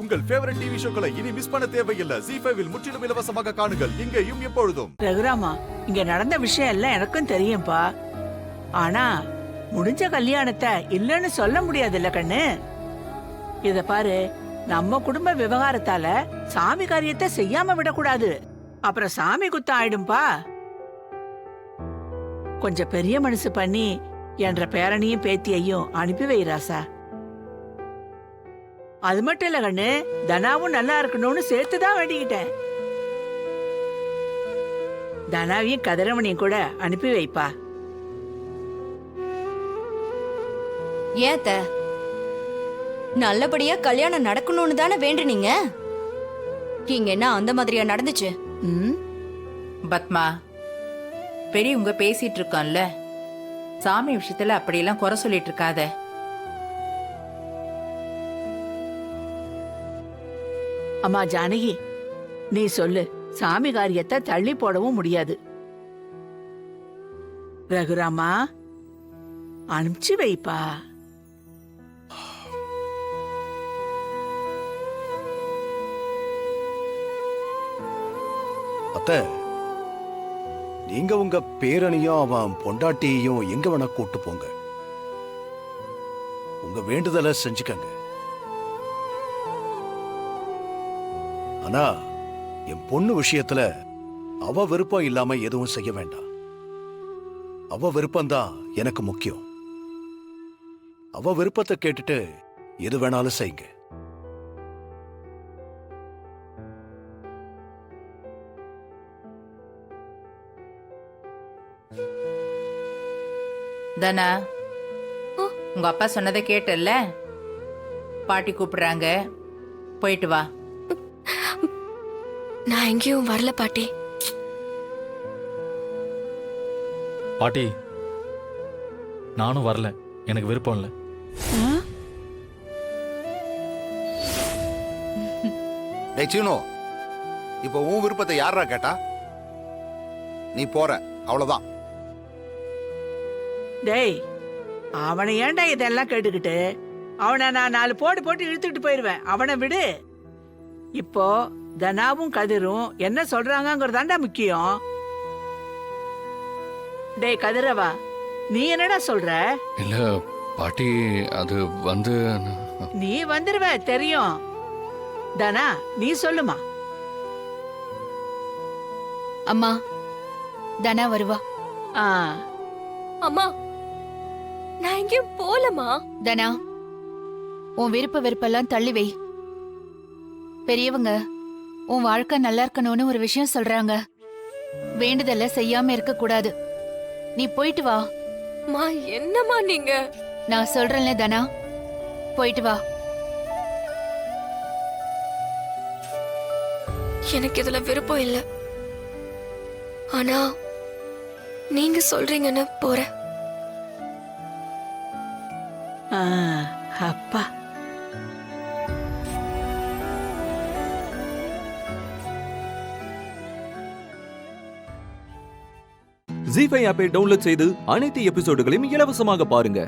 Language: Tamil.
உங்கள் ஃபேவரட் டிவி ஷோக்களை இனி மிஸ் பண்ண தேவையில்லை. ஜீ5 இல் முற்றிலும் இலவசமாக காணுங்கள், இங்கேயும் எப்பொழுதும். ரகுராமா, இங்க நடந்த விஷயம் எல்லாம் எனக்கும் தெரியும்பா. ஆனா முடிஞ்ச கல்யாணத்தை இல்லன்னு சொல்ல முடியாதுல்ல கண்ணு. இத பாரு, நம்ம குடும்ப விவகாரத்தால சாமி காரியத்தை செய்யாம விடக்கூடாது. அப்புறம் சாமி குத்தம் ஆயிடும்பா. கொஞ்சம் பெரிய மனசு பண்ணி என்ற பேரனையும் பேத்தியையும் அனுப்பி வை ராசா. அது மட்டும் இல்ல கண்ணு, தனாவும் நல்லா இருக்கணும்னு சேர்த்துதான் வேண்டிக்கிட்டேன். தனாவையும் கதிரவனையும் கூட அனுப்பி வைப்பா. ஏத்த நல்லபடியா கல்யாணம் நடக்கணும்னு தானே வேண்டுனீங்க. இங்க என்ன அந்த மாதிரியா நடந்துச்சு? பத்மா, பெரியவங்க பேசிட்டு இருக்கோம்ல, சாமி விஷயத்துல அப்படியெல்லாம் குறை சொல்லிட்டு இருக்காத. அம்மா ஜானகி, நீ சொல்லு, சாமி காரியத்தை தள்ளி போடவும் முடியாது. ரகுராமா, அனுப்பிச்சு வைப்பா. அத்தை, நீங்க உங்க பேரனையும் அவன் பொண்டாட்டியையும் எங்க வேணா கூட்டு போங்க. உங்க வேண்டுதலை செஞ்சுக்கங்க. ஆனா என் பொண்ணு விஷயத்துல அவ விருப்பம் இல்லாம எதுவும் செய்ய வேண்டாம். அவ விருப்பம்தான் எனக்கு முக்கியம். அவ விருப்பத்தை கேட்டுட்டு எது வேணாலும் செய்யுங்க. தனா, உங்க அப்பா சொன்னதை கேட்டல்ல? பாட்டி கூப்பிடுறாங்க, போயிட்டு வா. நான் எங்கேயும் வரல பாட்டி. பாட்டி, நானும் வரல, எனக்கு விருப்பம் இல்லை. டேய் சீனு, இப்போ உன் விருப்பத்தை யாரா கேட்டா? நீ போற, அவ்வளவுதான். டேய், அவனை ஏன்டா இதெல்லாம் கேட்டுக்கிட்டு? அவனை நான் 4 போட்டு போட்டு இழுத்துக்கிட்டு போயிருவேன். அவனை விடு. இப்போ தனாவும் கதிரும் என்ன சொல்றாங்கங்கறதாண்டா முக்கியம். டேய் கதிரவா, நீ என்னடா சொல்ற? இல்ல பாட்டி, அது வந்து நீ வந்துருவ தெரியும். தனா, நீ சொல்லுமா. அம்மா, தனா வருவா. அம்மா, நான் எங்கேயும் போலமா. தனா, உன் விருப்ப வெறுப்பெல்லாம் தள்ளி வை. பெரியவங்க உன் வாழ்க்கை நல்லா இருக்கணும்னு ஒரு விஷயம் சொல்றாங்க. வேண்டுதல செய்யாம இருக்க கூடாது. நீ போயிட்டு வா. மா, என்னம்மா நீங்க? நான் சொல்றேன்ல தனா, போயிட்டு வா. எனக்கு இதுல விருப்பம் இல்ல. ஆனா நீங்க சொல்றீங்கன்னு போறேன். அப்பா, ஜீ5 ஆப்பை டவுன்லோட் செய்து அனைத்து எபிசோடுகளையும் இலவசமாக பாருங்க.